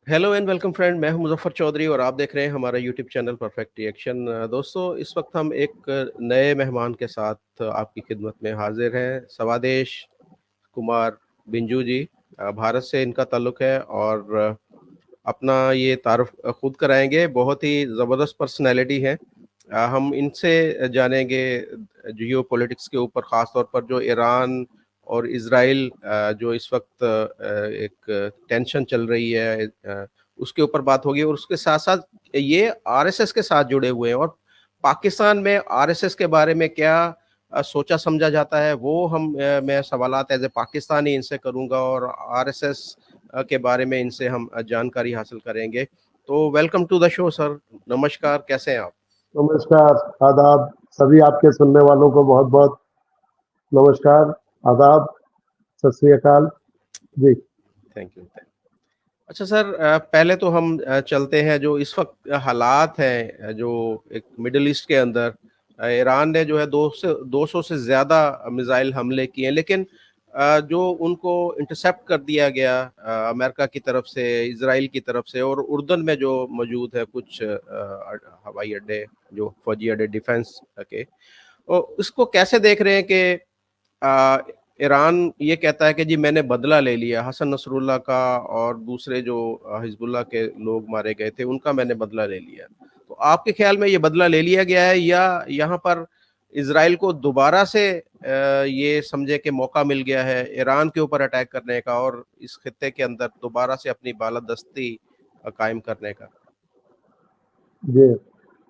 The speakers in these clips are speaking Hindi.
Hello and welcome friend. मैं हूं मुजफ्फर चौधरी और आप देख रहे हैं हमारा यूट्यूब चैनल परफेक्ट रिएक्शन। दोस्तों, इस वक्त हम एक नए मेहमान के साथ आपकी खिदमत में हाजिर हैं। सवादेश कुमार बिंजू जी। भारत से इनका ताल्लुक है और अपना ये तारुफ खुद कराएंगे। बहुत ही ज़बरदस्त पर्सनैलिटी है। हम इनसे जानेंगे जियो पॉलिटिक्स के ऊपर, ख़ास तौर पर जो ईरान और इज़राइल जो इस वक्त एक टेंशन चल रही है, उसके ऊपर बात होगी। और उसके साथ साथ ये आरएसएस के साथ जुड़े हुए हैं और पाकिस्तान में आरएसएस के बारे में क्या सोचा समझा जाता है, वो मैं सवालात एज ए पाकिस्तानी इनसे करूंगा और आरएसएस के बारे में इनसे हम जानकारी हासिल करेंगे। तो welcome to the show sir. नमस्कार, कैसे हैं आप? नमस्कार, आदाब। सभी आपके सुनने वालों को बहुत बहुत नमस्कार, आदाब, सत श्री अकाल जी। Thank you. अच्छा सर, पहले तो हम चलते हैं जो इस वक्त हालात हैं, जो एक मिडिल ईस्ट के अंदर ईरान ने जो है 200 से ज़्यादा मिसाइल हमले किए हैं, लेकिन जो उनको इंटरसेप्ट कर दिया गया अमेरिका की तरफ से, इजराइल की तरफ से, और उर्दन में जो मौजूद है कुछ हवाई अड्डे, जो फौजी अड्डे डिफेंस के, और इसको कैसे देख रहे हैं कि आ, ईरान ये कहता है कि जी मैंने बदला ले लिया, हसन नसरुल्लाह का और दूसरे जो हिजबुल्लाह के लोग मारे गए थे उनका मैंने बदला ले लिया। तो आपके ख्याल में ये बदला ले लिया गया है या यहाँ पर इजराइल को दोबारा से ये समझे कि मौका मिल गया है ईरान के ऊपर अटैक करने का और इस खित्ते के अंदर दोबारा से अपनी बालादस्ती कायम करने का? जी,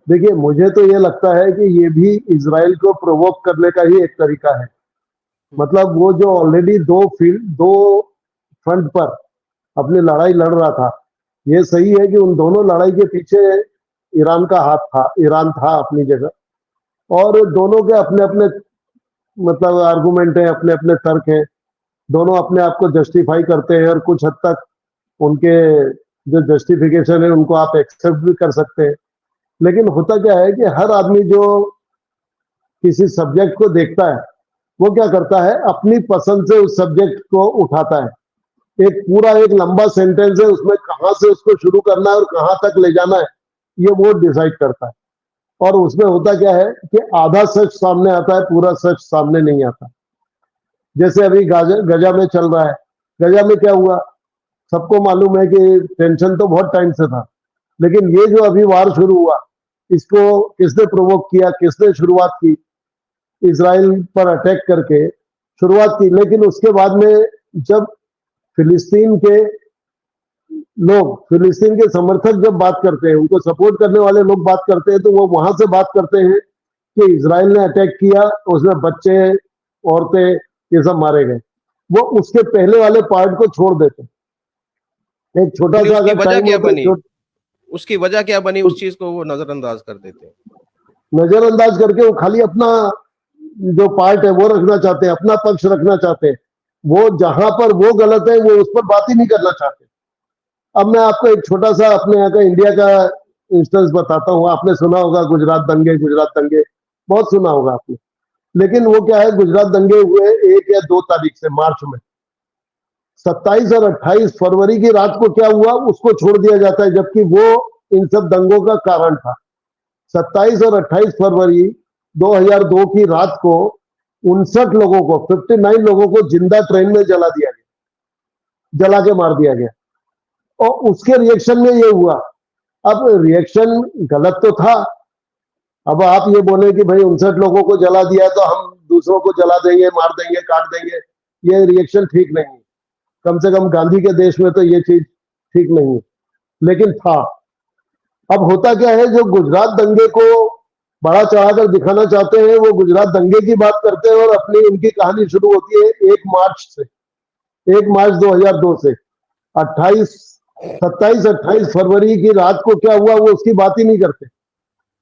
देखिए, मुझे तो ये लगता है कि ये भी इज़राइल को प्रोवोक करने का ही एक तरीका है। मतलब वो जो ऑलरेडी 2 फ्रंट पर अपनी लड़ाई लड़ रहा था, ये सही है कि उन दोनों लड़ाई के पीछे ईरान का हाथ था, ईरान था अपनी जगह। और दोनों के अपने-अपने मतलब आर्गुमेंट हैं, अपने-अपने तर्क हैं। दोनों अपने आप को जस्टिफाई करते हैं और कुछ हद तक उनके जो जस्टिफिकेशन है उनको आप एक्सेप्ट भी कर सकते हैं। लेकिन होता क्या है कि हर आदमी जो किसी सब्जेक्ट को देखता है, वो क्या करता है, अपनी पसंद से उस सब्जेक्ट को उठाता है। एक पूरा एक लंबा सेंटेंस है, उसमें कहाँ से उसको शुरू करना है और कहाँ तक ले जाना है, ये वो डिसाइड करता है। और उसमें होता क्या है कि आधा सच सामने आता है, पूरा सच सामने नहीं आता। जैसे अभी गजा में चल रहा है। गजा में क्या हुआ, सबको मालूम है कि टेंशन तो बहुत टाइम से था, लेकिन ये जो अभी वार शुरू हुआ, इसको किसने प्रोवोक किया, किसने शुरुआत की? इजराइल पर अटैक करके शुरुआत की। लेकिन उसके बाद में जब फिलिस्तीन के लोग, फिलिस्तीन के समर्थक जब बात करते हैं, उनको सपोर्ट करने वाले लोग बात करते हैं, तो वो वहां से बात करते हैं कि इजराइल ने अटैक किया, उसमें बच्चे, औरतें, ये सब मारे गए। वो उसके पहले वाले पार्ट को छोड़ देते हैं। एक छोटा यानी सा उसकी अगर वजह टाइम क्या हो तो बनी? उसकी वजह क्या बनी, उस चीज को वो नजरअंदाज कर देते हैं। नजरअंदाज करके वो खाली अपना जो पार्ट है वो रखना चाहते हैं, अपना पक्ष रखना चाहते हैं। वो जहां पर वो गलत है, वो उस पर बात ही नहीं करना चाहते। अब मैं आपको एक छोटा सा अपने यहाँ का इंडिया का इंस्टेंस बताता हूँ। आपने सुना होगा गुजरात दंगे, गुजरात दंगे बहुत सुना होगा आपने। लेकिन वो क्या है, गुजरात दंगे हुए 1 या 2 तारीख से मार्च में। 27 और 28 फरवरी की रात को क्या हुआ उसको छोड़ दिया जाता है, जबकि वो इन सब दंगों का कारण था। 27 और 28 फरवरी 2002 की रात को 59 लोगों को, 59 लोगों को जिंदा ट्रेन में जला दिया गया, जला के मार दिया गया। और उसके रिएक्शन में ये हुआ। अब रिएक्शन गलत तो था। अब आप ये बोले कि भाई 59 लोगों को जला दिया तो हम दूसरों को जला देंगे, मार देंगे, काट देंगे, ये रिएक्शन ठीक नहीं है। कम से कम गांधी के देश में तो ये चीज ठीक नहीं है, लेकिन था। अब होता क्या है, जो गुजरात दंगे को बड़ा चढ़ाकर दिखाना चाहते हैं, वो गुजरात दंगे की बात करते हैं और अपनी उनकी कहानी शुरू होती है 1 मार्च से, 1 मार्च 2002 से। 28 27-28 फरवरी की रात को क्या हुआ वो उसकी बात ही नहीं करते।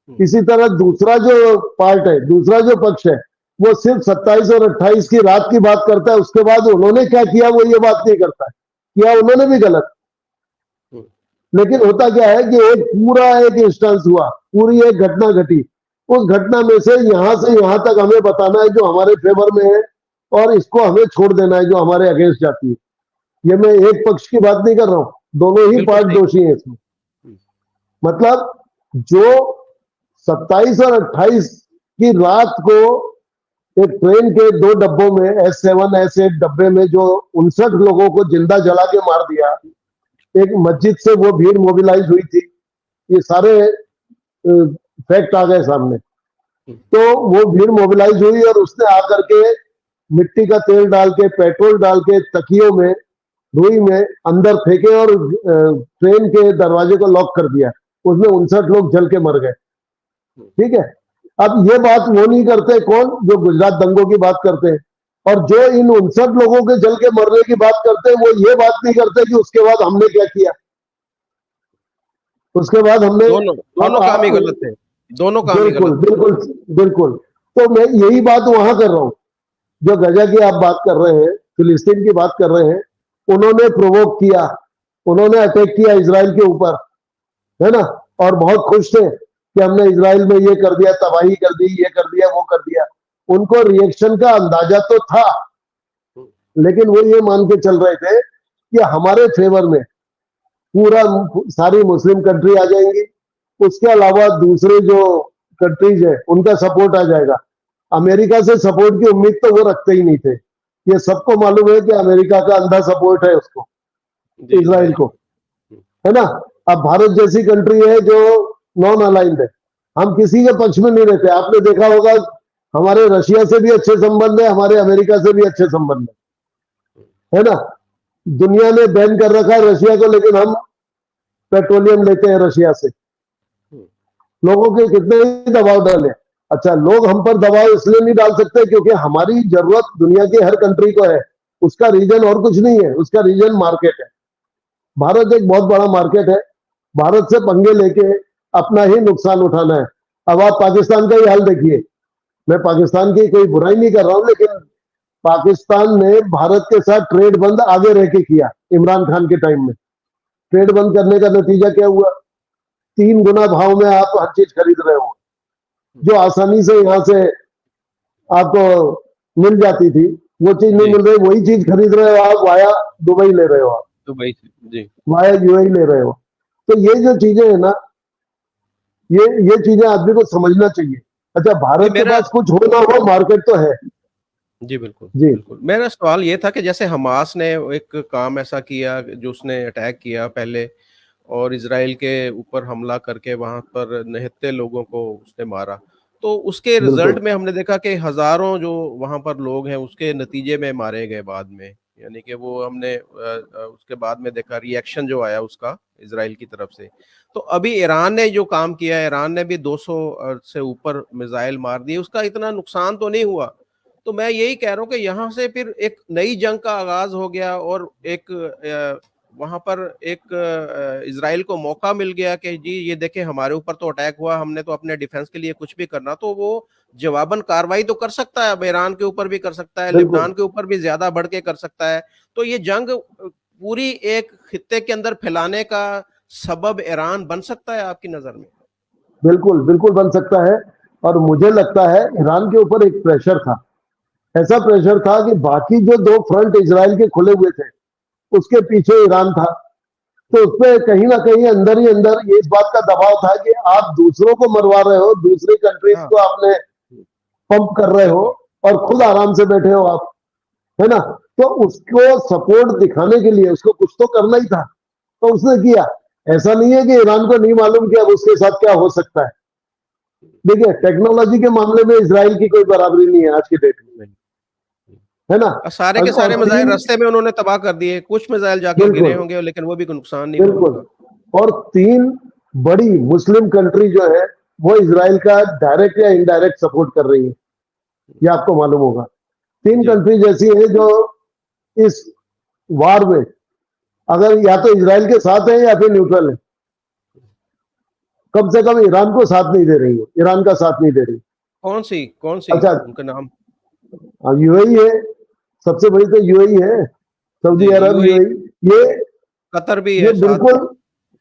इसी तरह दूसरा जो पार्ट है, दूसरा जो पक्ष है, वो सिर्फ 27 और 28 की रात की बात करता है। उसके बाद उन्होंने क्या किया वो ये बात नहीं करता है, किया उन्होंने भी गलत। लेकिन होता क्या है कि एक पूरा एक इंस्टेंस हुआ, पूरी एक घटना घटी। उस घटना में से यहां तक हमें बताना है जो हमारे फेवर में है, और इसको हमें छोड़ देना है जो हमारे अगेंस्ट जाती है। ये मैं एक पक्ष की बात नहीं कर रहा हूं, दोनों ही बिल्कुल पार्ट सही। दोषी हैं इसमें। मतलब जो 27 और 28 की रात को एक ट्रेन के 2 डब्बों में, S7 S8 डब्बे में जो 59 लोगों को जिंदा जला के मार दिया, एक मस्जिद से वो भीड़ मोबिलाइज हुई थी, ये सारे फैक्ट आ गए सामने। तो वो भीड़ मोबिलाइज हुई और उसने आकर के मिट्टी का तेल डाल के, पेट्रोल डाल के, तकियों में, रुई में अंदर फेंके और ट्रेन के दरवाजे को लॉक कर दिया। उसमें 59 लोग जल के मर गए। ठीक है, अब ये बात वो नहीं करते कौन, जो गुजरात दंगों की बात करते हैं, और जो इन 59 लोगों के जल के मरने की बात करते हैं, वो ये बात नहीं करते कि उसके बाद हमने क्या किया। उसके बाद हमने, दोनों अब दोनों काम ही आप, गलत है, दोनों काम ही बिल्कुल गलत है। बिल्कुल बिल्कुल। तो मैं यही बात वहां कर रहा हूं, जो गजा की आप बात कर रहे हैं, फिलिस्तीन की बात कर रहे हैं, उन्होंने प्रोवोक किया, उन्होंने अटैक किया इसराइल के ऊपर, है ना, और बहुत खुश थे कि हमने इसराइल में ये कर दिया, तबाही कर दी, ये कर दिया, वो कर दिया। उनको रिएक्शन का अंदाजा तो था, लेकिन वो ये मान के चल रहे थे कि हमारे फेवर में पूरा सारी मुस्लिम कंट्री आ जाएंगी, उसके अलावा दूसरे जो कंट्रीज है उनका सपोर्ट आ जाएगा। अमेरिका से सपोर्ट की उम्मीद तो वो रखते ही नहीं थे। ये सबको मालूम है कि अमेरिका का अंधा सपोर्ट है उसको, जी, इसराइल इजराइल को, को। है ना। अब भारत जैसी कंट्री है जो नॉन अलाइंड है, हम किसी के पक्ष में नहीं रहते। आपने देखा होगा हमारे रशिया से भी अच्छे संबंध है, हमारे अमेरिका से भी अच्छे संबंध है ना। दुनिया ने बैन कर रखा है रशिया को, लेकिन हम पेट्रोलियम लेते हैं रशिया से। लोगों के कितने ही दबाव डाले। अच्छा, लोग हम पर दबाव इसलिए नहीं डाल सकते क्योंकि हमारी जरूरत दुनिया की हर कंट्री को है, उसका रीजन और कुछ नहीं है, उसका रीजन मार्केट है। भारत एक बहुत बड़ा मार्केट है, भारत से पंगे लेके अपना ही नुकसान उठाना है। अब आप पाकिस्तान का ही हाल देखिए, मैं पाकिस्तान की कोई बुराई नहीं कर रहा हूं, लेकिन पाकिस्तान ने भारत के साथ ट्रेड बंद आगे रह के किया। इमरान खान के टाइम में ट्रेड बंद करने का नतीजा क्या हुआ, 3 गुना भाव में आप हर चीज खरीद रहे हो, जो आसानी से यहां से आपको मिल जाती थी, वो चीज नहीं जी, मिल रही। वही चीज खरीद रहे हो आप, वाया दुबई ले रहे हो, आप दुबई से। जी। वाया यूएई ले रहे हो। तो ये जो चीजें है ना, ये चीजें आदमी को समझना चाहिए। अच्छा, जी, भारत के मेरा पास कुछ हो ना हो, मार्केट तो है। जी, बिल्कुल, जी बिल्कुल। मेरा सवाल ये था कि जैसे हमास ने एक काम ऐसा किया जो उसने अटैक किया पहले और इज़राइल के ऊपर हमला करके वहाँ पर निहत्थे लोगों को उसने मारा। तो उसके रिज़ल्ट बिल्कुल में हमने देखा कि हज़ारों जो वहाँ पर लोग हैं उसके नतीजे में मारे गए बाद में। यानी कि वो हमने उसके बाद में देखा रिएक्शन जो आया उसका इज़राइल की तरफ से। तो अभी ईरान ने जो काम किया है, ईरान ने भी 200 से ऊपर मिसाइल मार दिए, उसका इतना नुकसान तो नहीं हुआ। तो मैं यही कह रहा हूँ कि यहाँ से फिर एक नई जंग का आगाज़ हो गया और एक वहाँ पर एक इज़राइल को मौका मिल गया कि जी ये देखें हमारे ऊपर तो अटैक हुआ, हमने तो अपने डिफेंस के लिए कुछ भी करना, तो वो जवाबन कार्रवाई तो कर सकता है, अब ईरान के ऊपर भी कर सकता है, बिल्कुल लेबनान के ऊपर भी ज़्यादा बढ़ के कर सकता है। तो ये जंग पूरी एक खित्ते के अंदर फैलाने का सबब ईरान बन सकता है आपकी नज़र में? बिल्कुल बिल्कुल बन सकता है। और मुझे लगता है ईरान के ऊपर एक प्रेशर था, ऐसा प्रेशर था कि बाकी जो 2 फ्रंट इजराइल के खुले हुए थे, उसके पीछे ईरान था। तो उसमें कहीं ना कहीं अंदर ही अंदर ये इस बात का दबाव था कि आप दूसरों को मरवा रहे हो, दूसरी कंट्रीज हाँ, को आपने पंप कर रहे हो, बिल्कुल। और खुद आराम से बैठे हो आप, है ना। तो उसको सपोर्ट दिखाने के लिए उसको कुछ तो करना ही था, तो उसने किया। ऐसा नहीं है कि ईरान को नहीं मालूम कि अब उसके साथ क्या हो सकता है। देखिए, टेक्नोलॉजी के मामले में इसराइल की कोई बराबरी नहीं है आज की डेट में, नहीं। है ना। सारे के और सारे मिसाइल 3, रास्ते में उन्होंने तबाह कर दिए, कुछ मिसाइल जाके गिरे बिल्कुल होंगे लेकिन वो भी कोई नुकसान नहीं हुआ बिल्कुल, उनका। और 3 बड़ी मुस्लिम कंट्री जो है वो इसराइल का डायरेक्ट या इनडायरेक्ट सपोर्ट कर रही है, ये आपको मालूम होगा। 3 जी, कंट्री जैसी है जो इस वार में अगर या तो इसराइल के साथ है या फिर न्यूट्रल है। कम से कम ईरान को साथ नहीं दे रही है, ईरान का साथ नहीं दे रही। कौन-सी अच्छा, उनका नाम? यूएई है, सबसे बड़ी तो यूएई है, जी, सऊदी अरब, यूएई, यूएई, ये कतर भी ये है साथ बिल्कुल, में।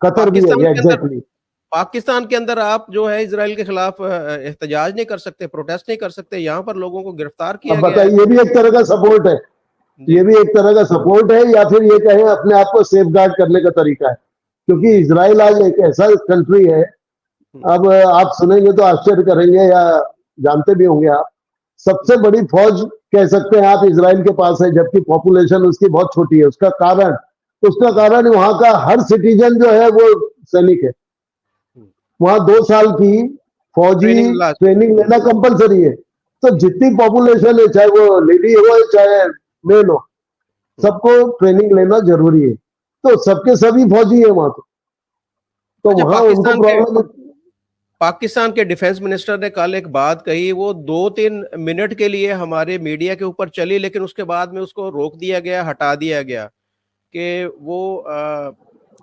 कतर भी है, पाकिस्तान ये के अंदर एग्जैक्टली। पाकिस्तान के अंदर आप जो है इज़राइल के खिलाफ एहतजाज नहीं कर सकते, प्रोटेस्ट नहीं कर सकते, यहाँ पर लोगों को गिरफ्तार अब किया गया है। बताइए, ये भी एक तरह का सपोर्ट है। ये जी। भी एक तरह का सपोर्ट है, या फिर ये कहें अपने आप को सेफ गार्ड करने का तरीका है, क्योंकि जी। इसराइल आज एक ऐसा कंट्री है। हुँ। अब आप सुनेंगे तो आश्चर्य करेंगे, या जानते भी होंगे आप, सबसे हुँ। बड़ी फौज कह सकते हैं आप इसराइल के पास है, जबकि पॉपुलेशन उसकी बहुत छोटी है। उसका हुँ। कारण वहां का हर सिटीजन जो है वो सैनिक है। हुँ। वहां 2 साल की फौजी ट्रेनिंग लास्ट। ट्रेनिंग हुँ। लेना कंपलसरी है। तो हुँ। जितनी पॉपुलेशन है, चाहे वो लेडी हो चाहे मेल हो, हुँ। सबको ट्रेनिंग लेना जरूरी है। तो सबके सभी फौजी है वहां तो अच्छा, वहां उनको प्रॉब्लम। पाकिस्तान के डिफेंस मिनिस्टर ने कल एक बात कही, वो 2-3 मिनट के लिए हमारे मीडिया के ऊपर चली, लेकिन उसके बाद में उसको रोक दिया गया, हटा दिया गया कि वो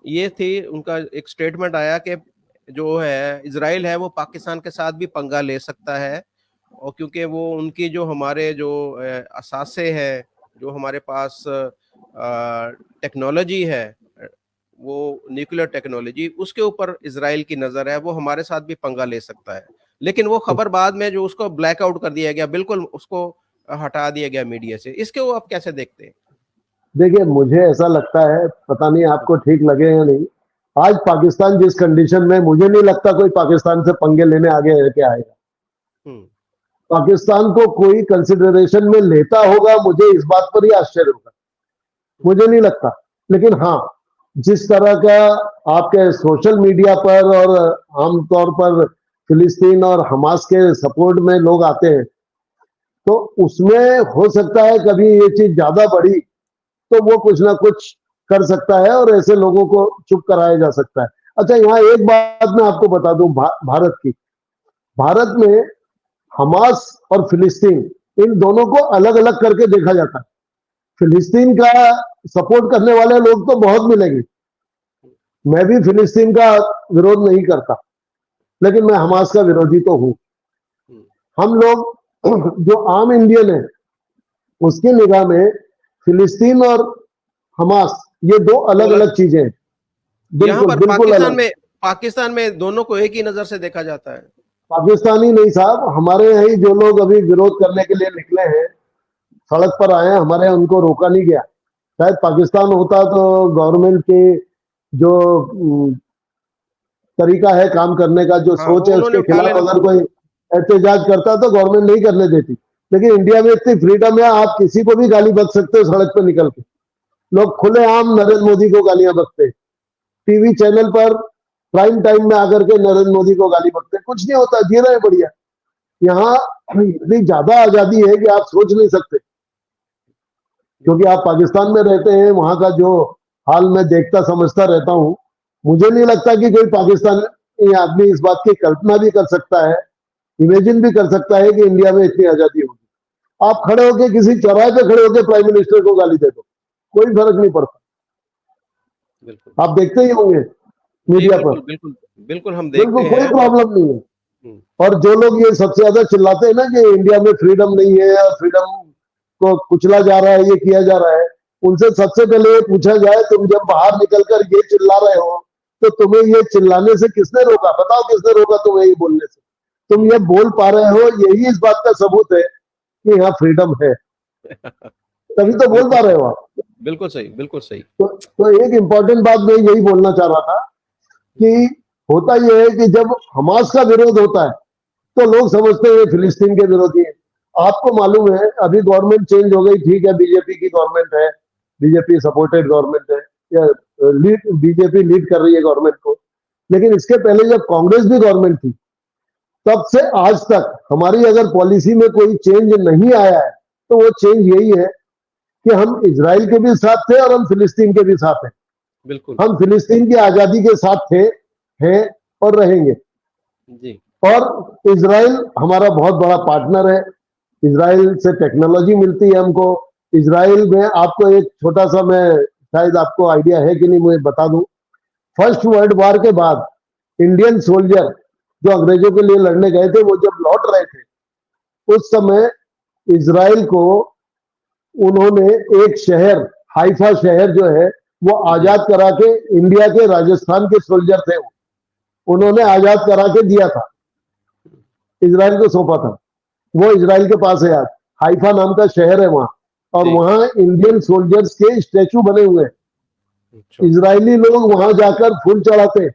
ये थी उनका एक स्टेटमेंट आया कि जो है इज़राइल है वो पाकिस्तान के साथ भी पंगा ले सकता है, और क्योंकि वो उनकी जो हमारे जो असासे हैं, जो हमारे पास टेक्नोलॉजी है, वो न्यूक्लियर टेक्नोलॉजी, उसके ऊपर इज़राइल की नज़र है, वो हमारे साथ भी पंगा ले सकता है। लेकिन वो खबर बाद में जो उसको ब्लैक आउट कर दिया गया, बिल्कुल उसको हटा दिया गया मीडिया से। इसको आप कैसे देखते हैं? देखिए, मुझे ऐसा लगता है, पता नहीं हुँ। आपको ठीक लगे या नहीं, आज पाकिस्तान जिस कंडीशन में, मुझे नहीं लगता कोई पाकिस्तान से पंगे लेने आगे है क्या आएगा। हुँ। पाकिस्तान को कोई कंसिडरेशन में लेता होगा, मुझे इस बात पर ही आश्चर्य होगा। हुँ। मुझे नहीं लगता। लेकिन हाँ, जिस तरह का आपके सोशल मीडिया पर और आमतौर पर फिलिस्तीन और हमास के सपोर्ट में लोग आते हैं, तो उसमें हो सकता है कभी ये चीज ज्यादा बढ़ी तो वो कुछ ना कुछ कर सकता है और ऐसे लोगों को चुप कराया जा सकता है। अच्छा, यहाँ एक बात मैं आपको बता दूं, भारत की। भारत में हमास और फिलिस्तीन, इन दोनों को अलग अलग करके देखा जाता है। फिलिस्तीन का सपोर्ट करने वाले लोग तो बहुत मिलेंगे। मैं भी फिलिस्तीन का विरोध नहीं करता, लेकिन मैं हमास का विरोधी तो हूं। हुँ। हम लोग जो आम इंडियन है, उसकी निगाह में फिलिस्तीन और हमास ये दो वो अलग अलग। अलग चीजें हैं। यहाँ बिल्कुल पर बिल्कुल अलग। पाकिस्तान में दोनों को एक ही नज़र से देखा जाता है। पाकिस्तानी नहीं साहब, हमारे यहाँ ही जो लोग अभी विरोध करने के लिए निकले हैं, सड़क पर आए हैं, हमारे यहाँ उनको रोका नहीं गया। शायद पाकिस्तान होता तो गवर्नमेंट के जो तरीका है काम करने का, जो हाँ, सोच वो है, उन्होंने उसके उठा खिलाफ लेना था। अगर कोई एहतजाज करता तो गवर्नमेंट नहीं करने देती। लेकिन इंडिया में इतनी फ्रीडम है, आप किसी को भी गाली बक सकते हो सड़क पर निकल के। लोग खुलेआम नरेंद्र मोदी को गालियां बकते हैं, टीवी चैनल पर प्राइम टाइम में आकर के नरेंद्र मोदी को गाली बकते हैं। कुछ नहीं होता, जी रहे हैं बढ़िया। यहाँ इतनी ज्यादा आजादी है कि आप सोच नहीं सकते। क्योंकि आप पाकिस्तान में रहते हैं, वहां का जो हाल मैं देखता समझता रहता हूं, मुझे नहीं लगता कि कोई पाकिस्तानी आदमी इस बात की कल्पना भी कर सकता है, इमेजिन भी कर सकता है कि इंडिया में इतनी आजादी होगी। आप खड़े होकर किसी चौराहे पे खड़े होकर प्राइम मिनिस्टर को गाली दे दो, कोई फर्क नहीं पड़ता। बिल्कुल। आप देखते ही होंगे जी, मीडिया पर। बिल्कुल, बिल्कुल। बिल्कुल हम बिल्कुल देखते कोई हैं। और प्रॉब्लम नहीं है। हुँ। और जो लोग ये सबसे ज्यादा चिल्लाते हैं ना कि इंडिया में फ्रीडम नहीं है और फ्रीडम को कुचला जा रहा है, ये किया जा रहा है, उनसे सबसे पहले ये पूछा जाए, तुम जब बाहर निकलकर ये चिल्ला रहे हो तो तुम्हें ये चिल्लाने से किसने रोका? बताओ किसने रोका तुम्हें ये बोलने से? तुम हुँ। ये बोल पा रहे हो, यही इस बात का सबूत है कि यहाँ फ्रीडम है। तभी तो बोल बिल्कुल पा रहे सही, हो आप। बिल्कुल सही, बिल्कुल सही। तो एक इंपॉर्टेंट बात मैं यही बोलना चाह रहा था कि होता यह है कि जब हमास का विरोध होता है तो लोग समझते हैं ये फिलिस्तीन के विरोधी हैं। आपको मालूम है अभी गवर्नमेंट चेंज हो गई, ठीक है, बीजेपी की गवर्नमेंट है, बीजेपी सपोर्टेड गवर्नमेंट है, या लीड बीजेपी लीड कर रही है गवर्नमेंट को। लेकिन इसके पहले जब कांग्रेस भी गवर्नमेंट थी, तब से आज तक हमारी अगर पॉलिसी में कोई चेंज नहीं आया है तो वो चेंज यही है कि हम इजराइल के भी साथ थे और हम फिलिस्तीन के भी साथ हैं। बिल्कुल। हम फिलिस्तीन की आजादी के साथ थे, हैं और रहेंगे। जी। और इजराइल हमारा बहुत बड़ा पार्टनर है। इजराइल से टेक्नोलॉजी मिलती है हमको। इजराइल में आपको एक छोटा सा, मैं शायद आपको आइडिया है कि नहीं मुझे बता दूं, फर्स्ट वर्ल्ड वॉर के बाद इंडियन सोल्जर जो अंग्रेजों के लिए लड़ने गए थे, वो जब लौट रहे थे, उस समय इजराइल को उन्होंने एक शहर, हाइफा शहर जो है, वो जी। आजाद करा के, इंडिया के राजस्थान के सोल्जर थे वो, उन्होंने अच्छा। आजाद करा के दिया था, इजराइल को सौंपा था। वो इजराइल के पास है आज, हाइफा नाम का शहर है वहां। और जी। वहां इंडियन सोल्जर्स के स्टैचू बने हुए हैं। अच्छा। इजरायली लोग वहां जाकर फूल चढ़ाते हैं,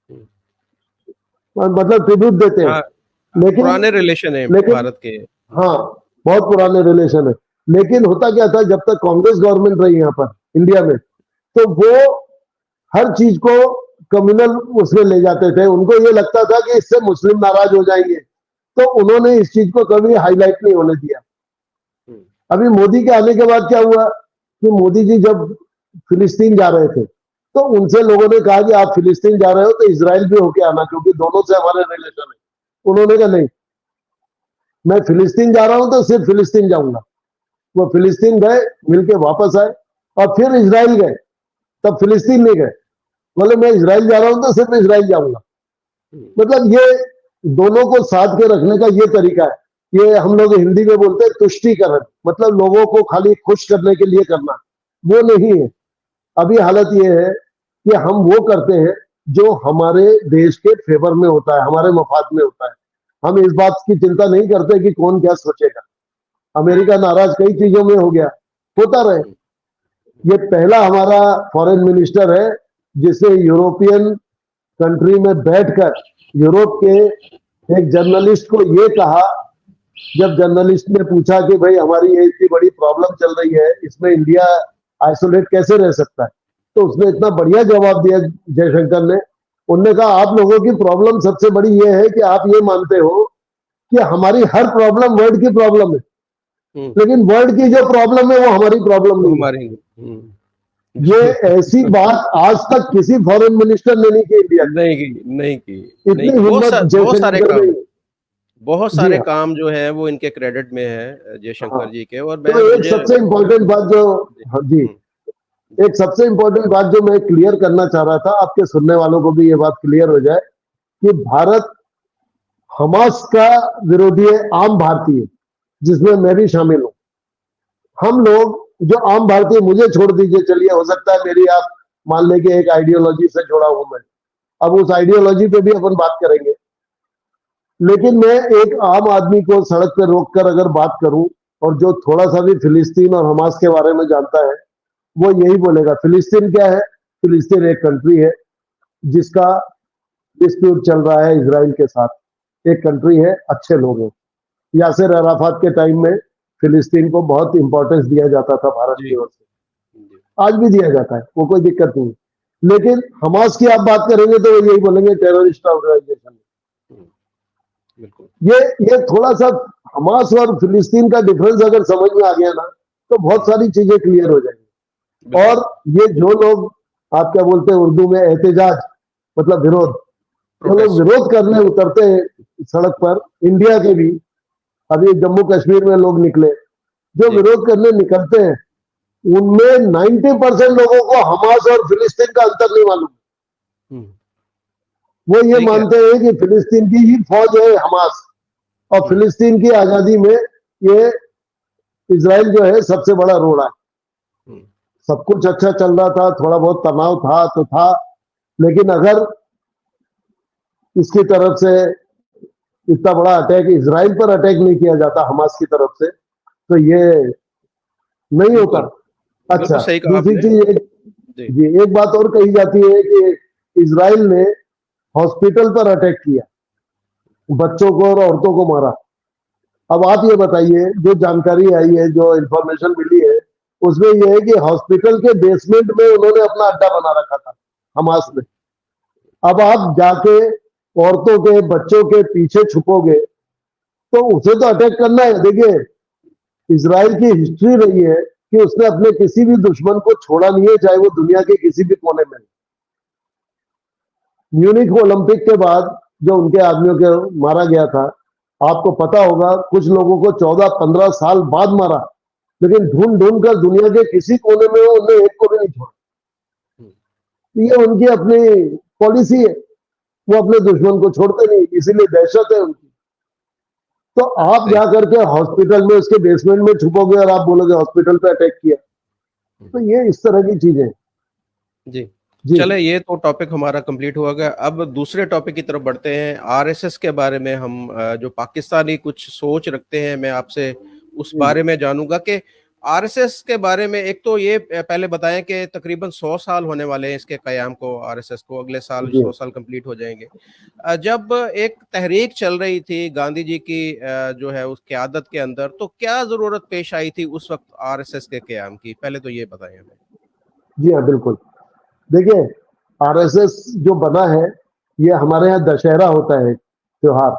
हम्म। मतलब ट्रिब्यूट देते हैं। हाँ, लेकिन पुराने रिलेशन है लेकिन भारत के। हाँ, बहुत पुराने रिलेशन है। लेकिन होता क्या था, जब तक कांग्रेस गवर्नमेंट रही यहाँ पर इंडिया में, तो वो हर चीज को कम्युनल उसमें ले जाते थे। उनको ये लगता था कि इससे मुस्लिम नाराज हो जाएंगे, तो उन्होंने इस चीज को कभी हाईलाइट नहीं होने दिया। हम्म। अभी मोदी के आने के बाद क्या हुआ कि मोदी जी जब फिलिस्तीन जा रहे थे, तो उनसे लोगों ने कहा कि आप फिलिस्तीन जा रहे हो तो इसराइल भी होके आना, क्योंकि दोनों से हमारे रिलेशन है। उन्होंने कहा नहीं, मैं फिलिस्तीन जा रहा हूं तो सिर्फ फिलिस्तीन जाऊंगा। वो फिलिस्तीन गए, मिलके वापस आए, और फिर इसराइल गए, तब फिलिस्तीन नहीं गए। बोले मैं इसराइल जा रहा हूं तो सिर्फ इसराइल जाऊंगा। हम्म। मतलब ये दोनों को साथ के रखने का ये तरीका है। ये हम लोग हिंदी में बोलते हैं तुष्टीकरण, मतलब लोगों को खाली खुश करने के लिए करना, वो नहीं है। अभी हालत ये है कि हम वो करते हैं जो हमारे देश के फेवर में होता है, हमारे मफाद में होता है। हम इस बात की चिंता नहीं करते कि कौन क्या सोचेगा। अमेरिका नाराज कई चीजों में हो गया, होता रहे। हम्म। ये पहला हमारा फॉरेन मिनिस्टर है जिसे यूरोपियन कंट्री में बैठकर यूरोप के एक जर्नलिस्ट को ये कहा, जब जर्नलिस्ट ने पूछा कि भाई हमारी ये इतनी बड़ी प्रॉब्लम चल रही है, इसमें इंडिया आइसोलेट कैसे रह सकता है, तो उसने इतना बढ़िया जवाब दिया जयशंकर ने। उनने कहा आप लोगों की प्रॉब्लम सबसे बड़ी ये है कि आप ये मानते हो कि हमारी हर प्रॉब्लम वर्ल्ड की प्रॉब्लम है, हम्म। लेकिन वर्ल्ड की जो प्रॉब्लम है वो हमारी प्रॉब्लम वो नहीं है। हमारी। ये बिल्कुल। ऐसी बात आज तक किसी फॉरेन मिनिस्टर ने नहीं की इंडिया की। नहीं की, नहीं की, नहीं इतनी की। हिम्मत बहुत सारे जयशंकर में काम, है। बहुत जी सारे हाँ। काम जो है वो इनके क्रेडिट में है, हाँ, जयशंकर जी के। और तो मैं एक मुझे। सबसे इम्पोर्टेंट बात जो, हाँ जी, हम्म। जी। एक सबसे इम्पोर्टेंट बात जो मैं क्लियर करना चाह रहा था, आपके सुनने वालों को भी ये बात क्लियर हो जाए कि भारत हमास का विरोधी है, आम भारतीय, जिसमें मैं भी शामिल हूं। हम लोग जो आम भारतीय, मुझे छोड़ दीजिए, चलिए हो सकता है मेरी आप मान लें कि एक आइडियोलॉजी से जुड़ा हूं मैं, अब उस आइडियोलॉजी पे भी अपन बात करेंगे। लेकिन मैं एक आम आदमी को सड़क पर रोककर अगर बात करूं, और जो थोड़ा सा भी फिलिस्तीन और हमास के बारे में जानता है, वो यही बोलेगा फिलिस्तीन क्या है। फिलिस्तीन एक कंट्री है जिसका डिस्प्यूट चल रहा है इसराइल के साथ। एक कंट्री है, अच्छे लोग हैं। यासिर अराफात के टाइम में फिलिस्तीन को बहुत इंपॉर्टेंस दिया जाता था भारत जी। की ओर से, जी। आज भी दिया जाता है, वो कोई दिक्कत नहीं। लेकिन हमास की आप बात करेंगे तो वो यही बोलेंगे टेररिस्ट ऑर्गेनाइजेशन। हम्म। बिल्कुल। ये थोड़ा सा हमास और फिलिस्तीन का डिफरेंस अगर समझ में आ गया ना, तो बहुत सारी चीजें क्लियर हो जाएंगी। बिल्कुल। और ये जो लोग, आप क्या बोलते हैं उर्दू में, एहतजाज मतलब विरोध, जो लोग प्रोटेस्ट। विरोध करने उतरते हैं सड़क पर, इंडिया के भी, अभी जम्मू कश्मीर में लोग निकले, जो जी। विरोध करने निकलते हैं, उनमें 90% लोगों को हमास और फिलिस्तीन का अंतर नहीं मालूम। हम्म। वो ये सही कह मानते हैं कि फिलिस्तीन की ही फौज है हमास, और रहे। फिलिस्तीन की आजादी में ये इसराइल जो है सबसे बड़ा रोड़ा है। हम्म। सब कुछ अच्छा चल रहा था, थोड़ा बहुत तनाव था तो था, लेकिन अगर इसकी तरफ से इतना बड़ा अटैक, इसराइल पर अटैक नहीं किया जाता हमास की तरफ से, तो ये नहीं होता। बिल्कुल। अच्छा, बिल्कुल सही कहा दूसरी आपने। चीज एक, जी। जी एक बात और कही जाती है कि इसराइल ने हॉस्पिटल पर अटैक किया, बच्चों को और औरतों को मारा। अब आप ये बताइए, जो जानकारी आई है, जो इंफॉर्मेशन मिली है, उसमें यह है कि हॉस्पिटल के बेसमेंट में उन्होंने अपना अड्डा बना रखा था हमास ने। अब आप जाके औरतों के, बच्चों के पीछे छुपोगे तो उसे तो अटैक करना है। देखिए, इसराइल की हिस्ट्री रही है कि उसने अपने किसी भी दुश्मन को छोड़ा नहीं है, चाहे वो दुनिया के किसी भी कोने में। म्यूनिख ओलंपिक के बाद जो उनके आदमियों के मारा गया था, आपको पता होगा, कुछ लोगों को 14-15 साल बाद मारा, लेकिन ढूंढ ढूंढ कर दुनिया के किसी कोने में उन्हें एक को भी नहीं छोड़ा। हम्म। ये उनकी अपनी पॉलिसी है, वो अपने दुश्मन को छोड़ते नहीं, इसीलिए दहशत है उनकी। तो आप सही। जा करके हॉस्पिटल में, उसके बेसमेंट में छुपोगे और आप बोलोगे हॉस्पिटल पे अटैक किया, तो ये इस तरह की चीजें। जी। जी चले, ये तो टॉपिक हमारा कंप्लीट हुआ गया। अब दूसरे टॉपिक की तरफ बढ़ते हैं। आरएसएस के बारे में हम जो पाकिस्तानी कुछ सोच रखते हैं, मैं आपसे उस जी बारे में जानूंगा कि आरएसएस के बारे में एक तो ये पहले बताएं कि तकरीबन 100 साल होने वाले हैं इसके कयाम को, आरएसएस को अगले साल जी 100 साल कंप्लीट हो जाएंगे। जब एक तहरीक चल रही थी गांधी जी की जो है उस क़यादत के अंदर, तो क्या जरूरत पेश आई थी उस वक्त आरएसएस के कयाम की, पहले तो ये बताएं हमें। जी हाँ, बिल्कुल। देखिए, आरएसएस जो बना है, ये हमारे यहाँ दशहरा होता है त्योहार,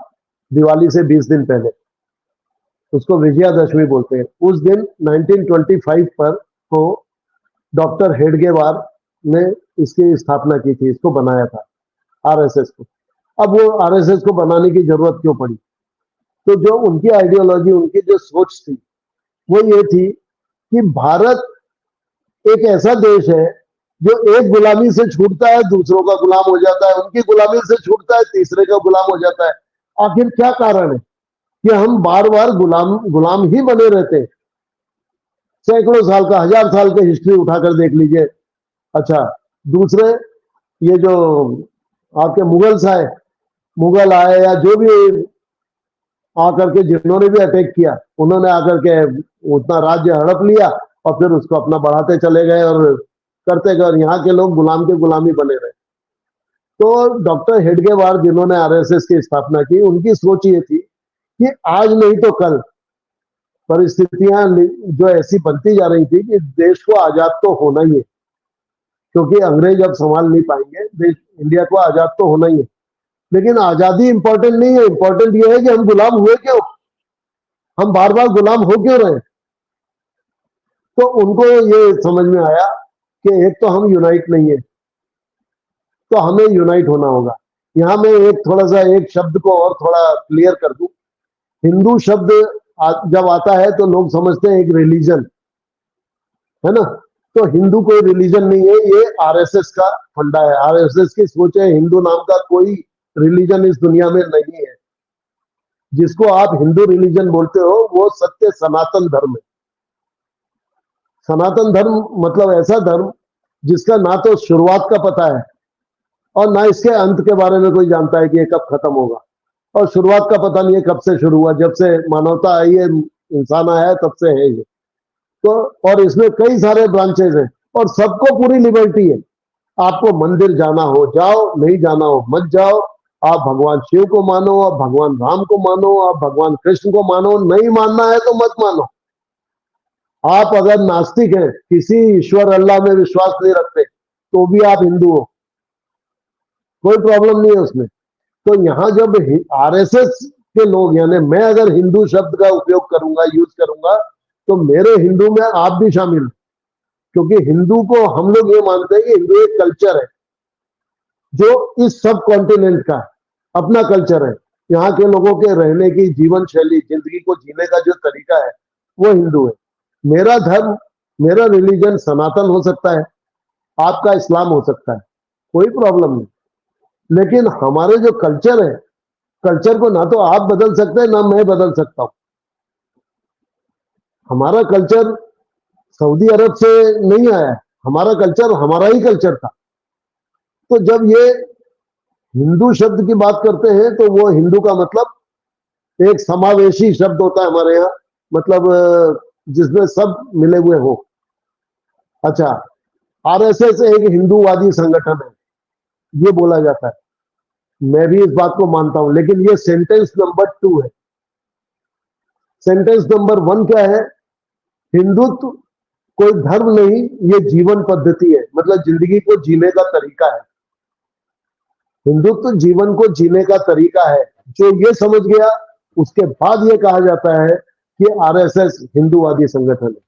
दिवाली से 20 दिन पहले, उसको विजयादशमी बोलते हैं। उस दिन 1925 पर को डॉक्टर हेडगेवार ने इसकी स्थापना की थी, इसको बनाया था आरएसएस को। अब वो आरएसएस को बनाने की जरूरत क्यों पड़ी? तो जो उनकी आइडियोलॉजी, उनकी जो सोच थी, वो ये थी कि भारत एक ऐसा देश है जो एक गुलामी से छूटता है दूसरों का गुलाम हो जाता है, उनकी गुलामी से छूटता है तीसरे का गुलाम हो जाता है। आखिर क्या कारण है कि हम बार बार गुलाम गुलाम ही बने रहते हैं? सैकड़ों साल का, 1000 साल का हिस्ट्री उठाकर देख लीजिए। अच्छा, दूसरे ये जो आपके मुगल आए या जो भी आकर के, जिन्होंने भी अटैक किया, उन्होंने आकर के उतना राज्य हड़प लिया और फिर उसको अपना बढ़ाते चले गए और करते गए, और यहाँ के लोग गुलाम के गुलामी बने रहे। तो डॉक्टर हेडगेवार जिन्होंने आरएसएस की स्थापना की, उनकी सोच ये थी कि आज नहीं तो कल परिस्थितियां जो ऐसी बनती जा रही थी कि देश को आजाद तो होना ही है, क्योंकि अंग्रेज अब संभाल नहीं पाएंगे देश, इंडिया को आजाद तो होना ही है। लेकिन आजादी इंपॉर्टेंट नहीं है, इंपॉर्टेंट ये है कि हम गुलाम हुए क्यों, हम बार बार गुलाम हो क्यों रहे। तो उनको ये समझ में आया कि एक तो हम यूनाइट नहीं है, तो हमें यूनाइट होना होगा। यहां मैं एक थोड़ा सा एक शब्द को और थोड़ा क्लियर कर दूं। हिंदू शब्द जब आता है तो लोग समझते हैं एक रिलीजन, है ना? तो हिंदू कोई रिलीजन नहीं है, ये आरएसएस का फंडा है। आरएसएस की सोच है, हिंदू नाम का कोई रिलीजन इस दुनिया में नहीं है। जिसको आप हिंदू रिलीजन बोलते हो वो सत्य सनातन धर्म है। सनातन धर्म मतलब ऐसा धर्म जिसका ना तो शुरुआत का पता है और ना इसके अंत के बारे में कोई जानता है कि ये कब खत्म होगा, और शुरुआत का पता नहीं है कब से शुरू हुआ। जब से मानवता आई है, इंसान आया है, तब से है ये। तो और इसमें कई सारे ब्रांचेस हैं और सबको पूरी लिबर्टी है। आपको मंदिर जाना हो जाओ, नहीं जाना हो मत जाओ। आप भगवान शिव को मानो, आप भगवान राम को मानो, आप भगवान कृष्ण को मानो, नहीं मानना है तो मत मानो। आप अगर नास्तिक हैं, किसी ईश्वर अल्लाह में विश्वास नहीं रखते, तो भी आप हिंदू हो, कोई प्रॉब्लम नहीं है उसमें। तो यहां जब आरएसएस के लोग, यानी मैं अगर हिंदू शब्द का उपयोग करूंगा, यूज करूंगा, तो मेरे हिंदू में आप भी शामिल हो। क्योंकि हिंदू को हम लोग ये मानते हैं कि हिंदू एक कल्चर है जो इस सब कॉन्टिनेंट का अपना कल्चर है। यहाँ के लोगों के रहने की जीवन शैली, जिंदगी को जीने का जो तरीका है, वो हिंदू है। मेरा धर्म, मेरा रिलीजन सनातन हो सकता है, आपका इस्लाम हो सकता है, कोई प्रॉब्लम नहीं। लेकिन हमारे जो कल्चर है, कल्चर को ना तो आप बदल सकते हैं ना मैं बदल सकता हूं। हमारा कल्चर सऊदी अरब से नहीं आया है, हमारा कल्चर हमारा ही कल्चर था। तो जब ये हिंदू शब्द की बात करते हैं तो वो हिंदू का मतलब एक समावेशी शब्द होता है हमारे यहाँ, मतलब जिसमें सब मिले हुए हो। अच्छा, आरएसएस एक हिंदूवादी संगठन है, ये बोला जाता है। मैं भी इस बात को मानता हूं, लेकिन ये सेंटेंस नंबर 2 है। सेंटेंस नंबर 1 क्या है? हिंदुत्व कोई धर्म नहीं, ये जीवन पद्धति है, मतलब जिंदगी को जीने का तरीका है। हिंदुत्व जीवन को जीने का तरीका है। जो ये समझ गया, उसके बाद ये कहा जाता है कि आरएसएस हिंदूवादी संगठन है।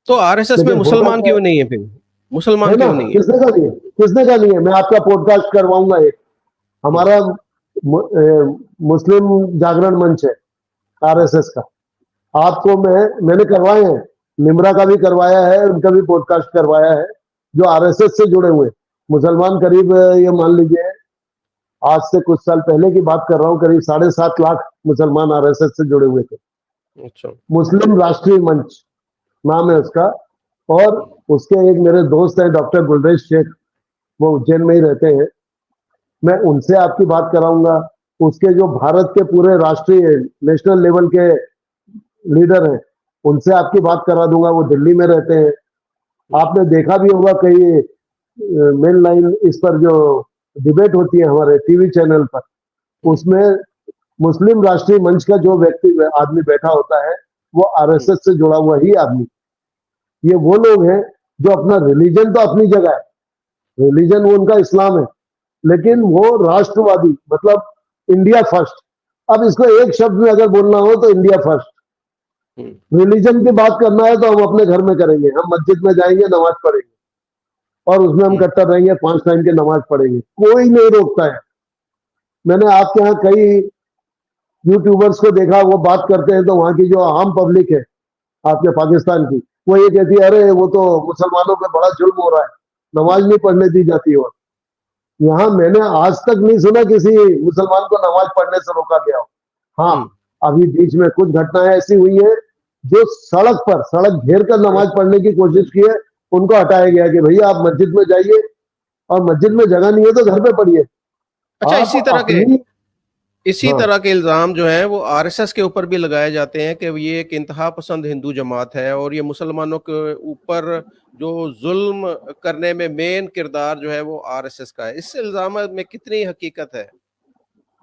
तो आरएसएस में लेकिन होता मुसलमान क्या क्यों नहीं है फिर, है मुसलमान ना, क्यों नहीं है? किसने का नहीं है? किसने का नहीं है? मैं आपका पॉडकास्ट करवाऊंगा एक। हम्म, हमारा मुस्लिम जागरण मंच है आरएसएस का। आपको मैंने करवाए हैं, निम्रा का भी करवाया है, उनका भी पॉडकास्ट करवाया है, जो आरएसएस से जुड़े हुए मुसलमान। करीब ये मान लीजिए, आज से कुछ साल पहले की बात कर रहा हूँ, करीब 7.5 लाख मुसलमान आरएसएस से जुड़े हुए थे। अच्छा। मुस्लिम राष्ट्रीय मंच नाम है उसका। और उसके एक मेरे दोस्त हैं डॉक्टर गुलरेज शेख, वो उज्जैन में ही रहते हैं, मैं उनसे आपकी बात कराऊंगा। उसके जो भारत के पूरे राष्ट्रीय नेशनल लेवल के लीडर हैं, उनसे आपकी बात करा दूंगा, वो दिल्ली में रहते हैं। आपने देखा भी होगा कई मेन लाइन इस पर जो डिबेट होती है हमारे टीवी चैनल पर, उसमें मुस्लिम राष्ट्रीय मंच का जो व्यक्ति आदमी बैठा होता है वो आरएसएस से जुड़ा हुआ ही आदमी। ये वो लोग हैं जो अपना रिलीजन तो अपनी जगह है, रिलीजन वो उनका इस्लाम है, लेकिन वो राष्ट्रवादी, मतलब इंडिया फर्स्ट। अब इसको एक शब्द में अगर बोलना हो तो इंडिया फर्स्ट। रिलीजन की बात करना है तो हम अपने घर में करेंगे, हम मस्जिद में जाएंगे, नमाज पढ़ेंगे, और उसमें हम कट्टर रहेंगे, 5 टाइम की नमाज पढ़ेंगे, कोई नहीं रोकता है। मैंने आपके यहाँ कई यूट्यूबर्स को देखा, वो बात करते हैं तो वहां की जो आम पब्लिक है आपके पाकिस्तान की, वो ये कहती है अरे वो तो मुसलमानों पे बड़ा जुल्म हो रहा है, नमाज नहीं पढ़ने दी जाती। और यहाँ मैंने आज तक नहीं सुना किसी मुसलमान को नमाज पढ़ने से रोका गया हो। हाँ, अभी बीच में कुछ घटनाएं ऐसी हुई है जो सड़क घेर कर नमाज पढ़ने की कोशिश की है, उनको हटाया गया कि भैया आप मस्जिद में जाइए, और मस्जिद में जगह नहीं है तो घर पे पढ़िए। अच्छा, आप अपनी इसी हाँ तरह के इल्जाम जो हैं वो आरएसएस के ऊपर भी लगाए जाते हैं कि ये एक इंतहा पसंद हिंदू जमात है और ये मुसलमानों के ऊपर जो जुल्म करने में मेन किरदार जो है वो आरएसएस का है। इस इल्जाम में कितनी हकीकत है?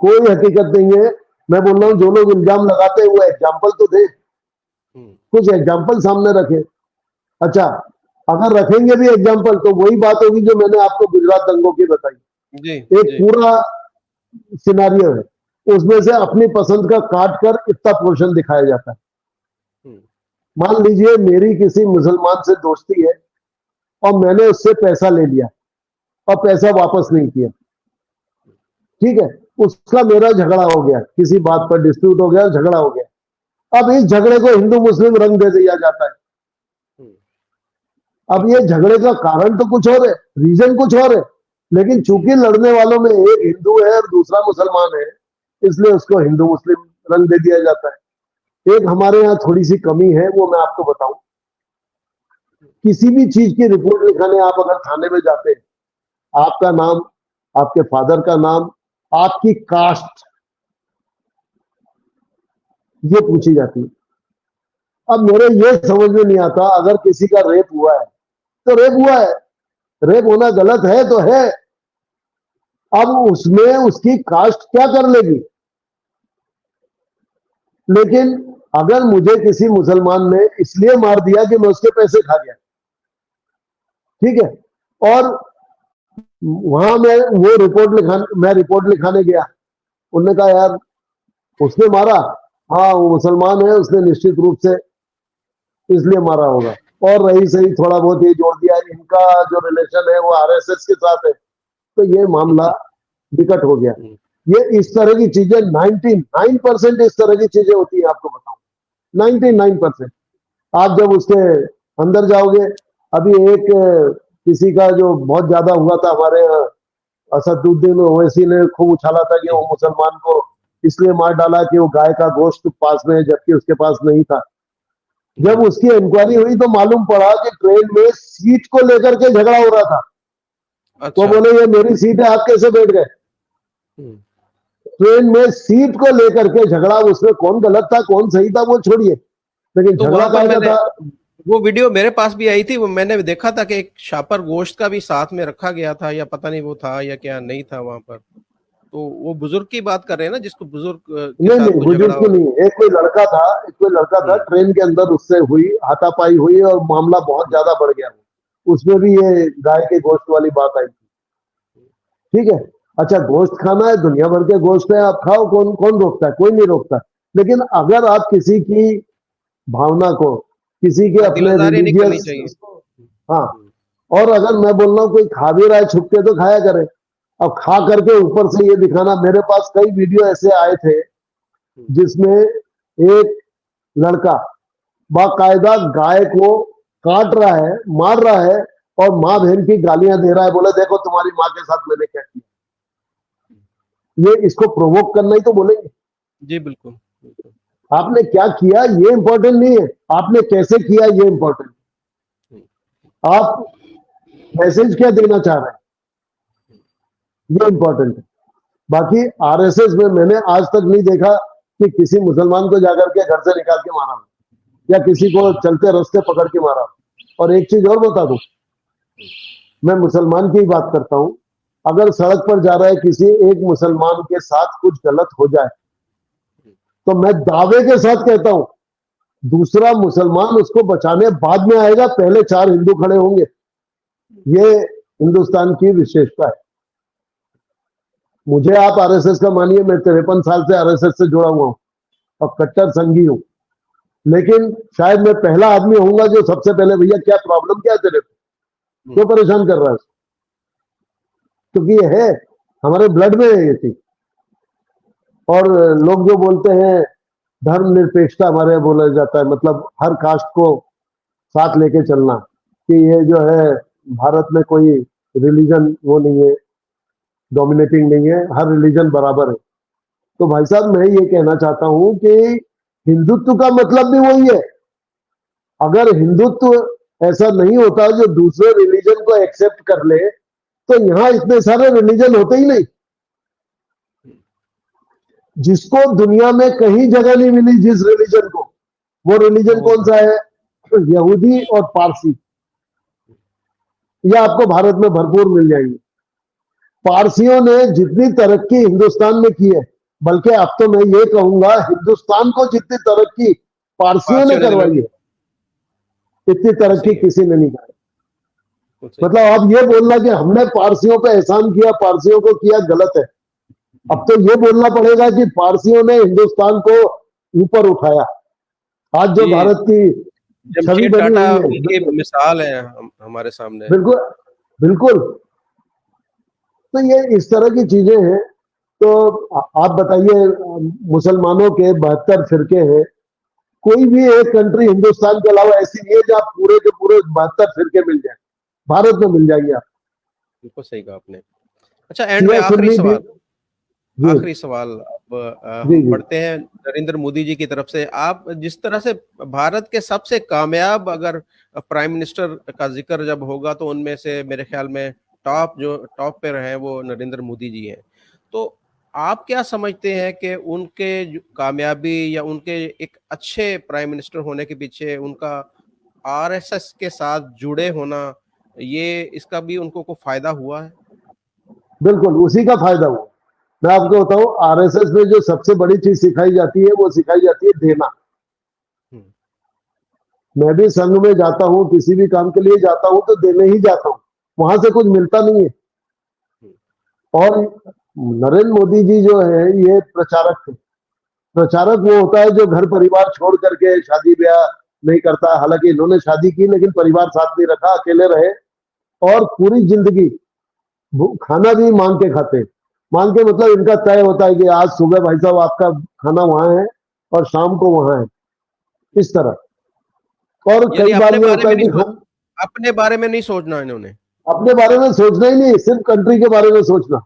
कोई हकीकत नहीं है। मैं बोल रहा हूँ जो लोग इल्जाम लगाते हैं वो एग्जाम्पल तो दे, कुछ एग्जाम्पल सामने रखे। अच्छा, अगर रखेंगे भी एग्जाम्पल तो वही बात होगी जो मैंने आपको गुजरात दंगों की बताई। जी एक जी। पूरा सिनारियो है, उसमें से अपनी पसंद का काट कर इतना पोर्शन दिखाया जाता है। मान लीजिए मेरी किसी मुसलमान से दोस्ती है और मैंने उससे पैसा ले लिया और पैसा वापस नहीं किया, ठीक है, उसका मेरा झगड़ा हो गया, किसी बात पर डिस्प्यूट हो गया, झगड़ा हो गया। अब इस झगड़े को हिंदू मुस्लिम रंग दे दिया जाता है। अब ये झगड़े का कारण तो कुछ और है, रीजन कुछ और है, लेकिन चूंकि लड़ने वालों में एक हिंदू है और दूसरा मुसलमान है, इसलिए उसको हिंदू मुस्लिम रंग दे दिया जाता है। एक हमारे यहाँ थोड़ी सी कमी है, वो मैं आपको बताऊं। किसी भी चीज की रिपोर्ट लिखाने आप अगर थाने में जाते हैं, आपका नाम, आपके फादर का नाम, आपकी कास्ट, ये पूछी जाती है। अब मेरे ये समझ में नहीं आता, अगर किसी का रेप हुआ है तो रेप हुआ है, रेप होना गलत है तो है, अब उसमें उसकी कास्ट क्या कर लेगी। लेकिन अगर मुझे किसी मुसलमान ने इसलिए मार दिया कि मैं उसके पैसे खा गया, ठीक है, और वहां मैं रिपोर्ट लिखाने गया, उन्होंने कहा यार उसने मारा, हाँ वो मुसलमान है, उसने निश्चित रूप से इसलिए मारा होगा, और रही सही थोड़ा बहुत ये जोड़ दिया इनका जो रिलेशन है वो आरएसएस के साथ है, तो ये मामला विकट हो गया। ये इस तरह की चीजें 99% इस तरह की चीजें होती है, आपको बताऊं 99%। आप जब उसके अंदर जाओगे, अभी एक किसी का जो बहुत ज्यादा हुआ था हमारे यहाँ, असदुद्दीन ओवैसी ने खूब उछाला था कि वो मुसलमान को इसलिए मार डाला कि वो गाय का गोश्त पास में है जबकि उसके पास नहीं था। जब उसकी इंक्वायरी हुई तो मालूम पड़ा कि ट्रेन में सीट को लेकर के झगड़ा हो रहा था। वो अच्छा। बोले ये मेरी सीट है, आप कैसे बैठ गए। ट्रेन में सीट को लेकर के झगड़ा, उसमें कौन गलत था कौन सही था वो छोड़िए, लेकिन तो झगड़ा वहां पर कायदा मैंने था। वो वीडियो मेरे पास भी आई थी, वो मैंने देखा था कि एक शापर गोश्त का भी साथ में रखा गया था, या पता नहीं वो था या क्या नहीं था वहां पर। तो वो बुजुर्ग की बात कर रहे हैं ना, जिसको बुजुर्ग के नहीं साथ नहीं, कुछ झगड़ा बुजुर्ग हो। की नहीं, एक कोई लड़का था ट्रेन के अंदर, उससे हुई हाथापाई हुई और मामला बहुत ज्यादा बढ़ गया, उसमें भी ये गाय के गोश्त वाली बात आई थी, ठीक है। अच्छा, गोश्त खाना है, दुनिया भर के गोश्त है, आप खाओ, कौन कौन रोकता है, कोई नहीं रोकता। लेकिन अगर आप किसी की भावना को, किसी के हाँ, दिल अपने आज़ारी नहीं करनी रिलीजियस, चाहिए। हाँ, और अगर मैं बोल रहा हूँ कोई खा भी रहा है छुप के तो खाया करे। अब खा करके ऊपर से ये दिखाना, मेरे पास कई वीडियो ऐसे आए थे जिसमें एक लड़का बाकायदा गाय को काट रहा है, मार रहा है, और माँ बहन की गालियां दे रहा है, बोले देखो तुम्हारी माँ के साथ मैंने क्या किया। ये इसको प्रोवोक करना ही तो बोलेंगे। जी बिल्कुल बिल्कुल। आपने क्या किया ये इंपॉर्टेंट नहीं है, आपने कैसे किया ये इंपॉर्टेंट। आप मैसेज क्या देना चाह रहे हैं ये इंपॉर्टेंट है। बाकी आरएसएस में मैंने आज तक नहीं देखा कि किसी मुसलमान को जाकर के घर से निकाल के मारा हो। या किसी को चलते रास्ते पकड़ के मारा। और एक चीज और बता दूं, मैं मुसलमान की बात करता हूं, अगर सड़क पर जा रहा है किसी एक मुसलमान के साथ कुछ गलत हो जाए, तो मैं दावे के साथ कहता हूं दूसरा मुसलमान उसको बचाने बाद में आएगा, पहले 4 हिंदू खड़े होंगे। ये हिंदुस्तान की विशेषता है। मुझे आप आरएसएस का मानिए, मैं 53 साल से आरएसएस से जुड़ा हुआ हूं और कट्टर संघी हूं, लेकिन शायद मैं पहला आदमी होऊंगा जो सबसे पहले, भैया क्या प्रॉब्लम क्या है तेरे को, क्यों परेशान कर रहा है, क्योंकि ये है हमारे ब्लड में है ये चीज। और लोग जो बोलते हैं धर्मनिरपेक्षता हमारे यहाँ बोला जाता है, मतलब हर कास्ट को साथ लेके चलना, कि ये जो है भारत में कोई रिलीजन वो नहीं है, डोमिनेटिंग नहीं है, हर रिलीजन बराबर है। तो भाई साहब मैं ये कहना चाहता हूं कि हिंदुत्व का मतलब भी वही है। अगर हिंदुत्व ऐसा नहीं होता जो दूसरे रिलीजन को एक्सेप्ट कर ले, तो यहां इतने सारे रिलीजन होते ही नहीं। जिसको दुनिया में कहीं जगह नहीं मिली जिस रिलीजन को, वो रिलीजन कौन सा है? यहूदी और पारसी। यह आपको भारत में भरपूर मिल जाएंगे। पारसियों ने जितनी तरक्की हिंदुस्तान में की है, बल्कि अब तो मैं ये कहूंगा हिंदुस्तान को जितनी तरक्की पारसियों ने करवाई है, इतनी तरक्की किसी ने नहीं कराई। मतलब अब ये बोलना कि हमने पारसियों पे एहसान किया, पारसियों को किया, गलत है। अब तो ये बोलना पड़ेगा कि पारसियों ने हिंदुस्तान को ऊपर उठाया। आज जो भारत की छवि जमशेद बनी टाटा हुई है, उनकी मिसाल है हमारे सामने। बिल्कुल बिल्कुल। तो ये इस तरह की चीजें हैं। तो आप बताइए, मुसलमानों के 72 फिरके हैं, कोई भी एक कंट्री हिंदुस्तान के अलावा ऐसी नहीं है जहां पूरे के पूरे 72 फिरके मिल जाए। भारत में मिल जाएंगे आप। बिल्कुल सही कहा आपने। अच्छा, एंड में शिया आखिरी सुन्नी भी। सवाल, जी आखिरी सवाल अब जी हम जी। बढ़ते हैं नरेंद्र मोदी जी की तरफ से। आप जिस तरह से भारत के सबसे कामयाब अगर प्राइम मिनिस्टर का जिक्र जब होगा तो उनमें से मेरे ख्याल में टॉप पे रहे वो नरेंद्र मोदी जी हैं। तो आप क्या समझते हैं कि उनके कामयाबी या उनके एक अच्छे प्राइम मिनिस्टर होने के पीछे उनका आरएसएस के साथ जुड़े होना, ये इसका भी उनको को फायदा हुआ है? बिल्कुल उसी का फायदा हुआ। मैं आपको बताऊं, आरएसएस में जो सबसे बड़ी चीज सिखाई जाती है वो सिखाई जाती है देना। हम्म, मैं भी संघ में जाता हूं, किसी भी काम के लिए जाता हूं तो देने ही जाता हूं, वहां से कुछ मिलता नहीं है। और नरेंद्र मोदी जी जो है ये प्रचारक थे। प्रचारक वो होता है जो घर परिवार छोड़ करके शादी ब्याह नहीं करता। हालांकि इन्होंने शादी की लेकिन परिवार साथ नहीं रखा, अकेले रहे और पूरी जिंदगी खाना भी मांग के खाते। मांग के मतलब इनका तय होता है कि आज सुबह भाई साहब आपका खाना वहां है और शाम को वहां है, इस तरह। और यानी कई बार ये होता है कि हम अपने बारे में नहीं सोचना इन्होंने। अपने बारे में सोचना ही नहीं, सिर्फ कंट्री के बारे में सोचना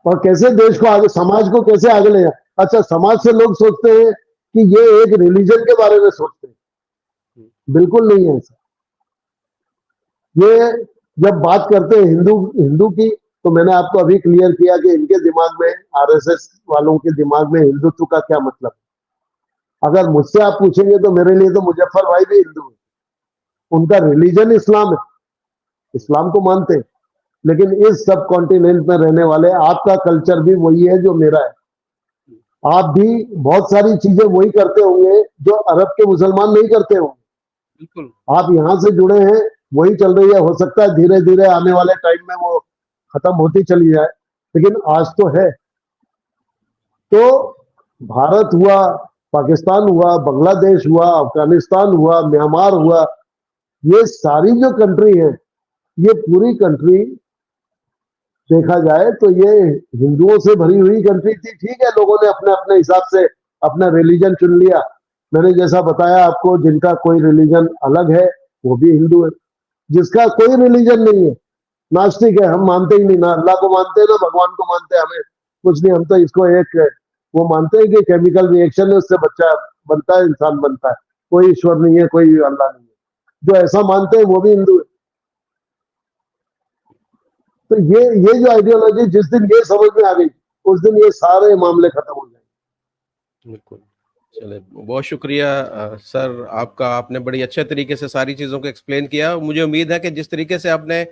और कैसे देश को आगे, समाज को कैसे आगे ले जाए। अच्छा, समाज से लोग सोचते हैं कि ये एक रिलीजन के बारे में सोचते हैं, बिल्कुल नहीं है ऐसा। ये जब बात करते हैं हिंदू हिंदू की, तो मैंने आपको अभी क्लियर किया कि इनके दिमाग में, आरएसएस वालों के दिमाग में हिंदुत्व का क्या मतलब है। अगर मुझसे आप पूछेंगे तो मेरे लिए तो मुजफ्फर भाई भी हिंदू है, उनका रिलीजन इस्लाम है, इस्लाम को मानते हैं। लेकिन इस सब कॉन्टिनेंट में रहने वाले, आपका कल्चर भी वही है जो मेरा है। आप भी बहुत सारी चीजें वही करते होंगे जो अरब के मुसलमान नहीं करते होंगे। बिल्कुल। आप यहां से जुड़े हैं, वही चल रही है। हो सकता है धीरे धीरे आने वाले टाइम में वो खत्म होती चली जाए, लेकिन आज तो है। तो भारत हुआ, पाकिस्तान हुआ, बांग्लादेश हुआ, अफगानिस्तान हुआ, म्यांमार हुआ, ये सारी जो कंट्री है, ये पूरी कंट्री देखा जाए तो ये हिंदुओं से भरी हुई कंट्री थी। ठीक है, लोगों ने अपने अपने हिसाब से अपना रिलीजन चुन लिया। मैंने जैसा बताया आपको, जिनका कोई रिलीजन अलग है वो भी हिंदू है, जिसका कोई रिलीजन नहीं है नास्तिक है। हम मानते ही नहीं, ना अल्लाह को मानते हैं ना भगवान को मानते हैं, हमें कुछ नहीं। हम तो इसको एक वो मानते हैं कि केमिकल रिएक्शन है, उससे बच्चा बनता है, इंसान बनता है, कोई ईश्वर नहीं है, कोई अल्लाह नहीं है। जो ऐसा मानते हैं वो भी हिंदू है। तो ये जो आइडियोलॉजी जिस दिन ये समझ में आ गई, उस दिन ये सारे मामले खत्म हो जाएंगे। बिल्कुल। चलिए, बहुत शुक्रिया सर आपका। आपने बड़ी अच्छे तरीके से सारी चीज़ों को एक्सप्लेन किया। मुझे उम्मीद है कि जिस तरीके से आपने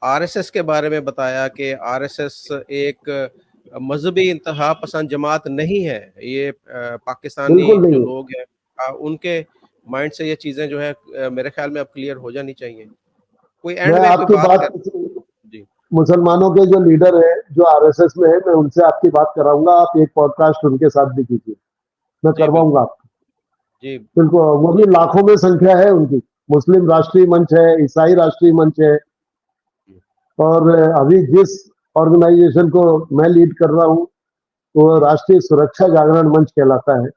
आरएसएस के बारे में बताया कि आरएसएस एक मज़हबी इंतहा पसंद जमात नहीं है। ये पाकिस्तानी बिल्कुल जो नहीं है। लोग हैं उनके माइंड से ये चीज़ें जो है मेरे ख़्याल में अब क्लियर हो जानी चाहिए। कोई एंड मैं में कोई आपकी बात बात कर जी, मुसलमानों के जो लीडर है, जो आरएसएस में है, मैं उनसे आपकी बात कराऊंगा। आप एक पॉडकास्ट उनके साथ भी कीजिए, मैं जी करवाऊंगा बिल्कुल। आपको। जी, बिल्कुल, वो भी लाखों में संख्या है उनकी। मुस्लिम राष्ट्रीय मंच है, ईसाई राष्ट्रीय मंच है, और अभी जिस ऑर्गेनाइजेशन को मैं लीड कर रहा हूँ, वो जी, राष्ट्रीय सुरक्षा जागरण मंच कहलाता है।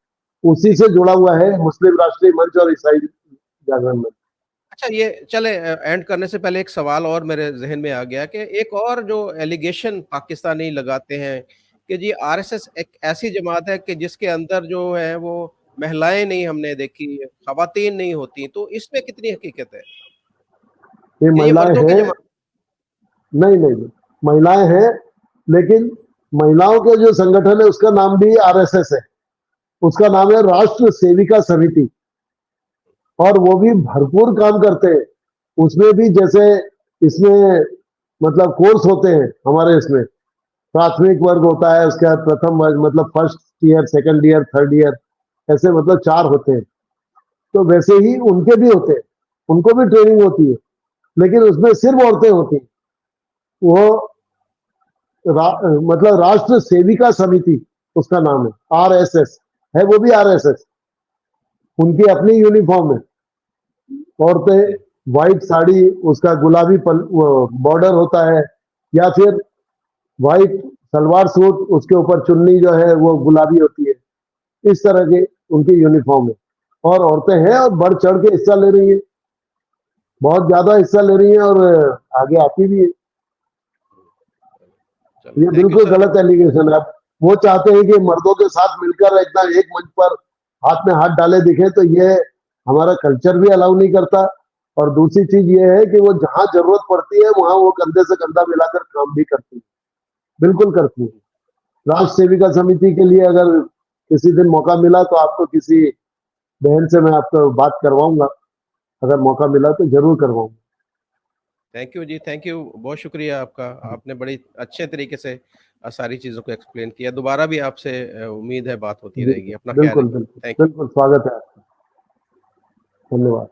उसी जी। से जुड़ा हुआ है मुस्लिम राष्ट्रीय मंच और ईसाई जागरण मंच। अच्छा ये चले एंड करने से पहले एक सवाल और मेरे ज़हन में आ गया कि एक और जो एलिगेशन पाकिस्तानी लगाते हैं कि जी आरएसएस एक ऐसी जमात है कि जिसके अंदर जो है वो महिलाएँ नहीं हमने देखी, ख़वातीन नहीं होती, तो इसमें कितनी हकीकत है? ये या ये महिलाएं मर्दों की हैं। जमात? नहीं, नहीं, नहीं, महिलाएं हैं, लेकिन महिलाओं के जो संगठन है उसका नाम भी आरएसएस है। उसका नाम है राष्ट्र सेविका समिति, और वो भी भरपूर काम करते हैं। उसमें भी जैसे इसमें मतलब कोर्स होते हैं हमारे इसमें, प्राथमिक वर्ग होता है, उसके बाद प्रथम वर्ग, मतलब first year, second year, third year, ऐसे मतलब 4 होते हैं। तो वैसे ही उनके भी होते हैं, उनको भी ट्रेनिंग होती है, लेकिन उसमें सिर्फ औरतें होती हैं। वो मतलब राष्ट्र सेविका समिति उसका नाम है, आरएसएस है, वो भी आरएसएस। उनकी अपनी यूनिफॉर्म है। औरतें जी, व्हाइट साड़ी, उसका गुलाबी बॉर्डर होता है, या फिर व्हाइट सलवार सूट, उसके ऊपर चुन्नी जो है वो गुलाबी होती है। इस तरह के उनकी यूनिफॉर्म है, और औरतें हैं और बढ़ चढ़ के हिस्सा ले रही है, बहुत ज्यादा हिस्सा ले रही है, और आगे आती भी है। चलो ये थैंक यू बिल्कुल सर। गलत एलिगेशन है। वो चाहते हैं कि मर्दों के साथ मिलकर एकदम एक मंच पर हाथ में हाथ डाले दिखे, तो ये हमारा कल्चर भी अलाउ नहीं करता। और दूसरी चीज ये है कि वो जहां जरूरत पड़ती है वहां वो कंधे से कंधा मिलाकर काम भी करती है, बिल्कुल करती है। राष्ट्र सेविका समिति के लिए अगर किसी दिन मौका मिला तो आपको किसी बहन से मैं आपको बात करवाऊंगा, अगर मौका मिला तो जरूर करवाऊंगा। थैंक यू जी, थैंक यू। बहुत शुक्रिया आपका। आपने बड़ी अच्छे तरीके से सारी चीज़ों को एक्सप्लेन किया। दोबारा भी आपसे उम्मीद है बात होती जी, रहेगी। अपना ख्याल बिल्कुल, रखिए। बिल्कुल, थैंक यू। बिल्कुल, स्वागत है आपका। धन्यवाद।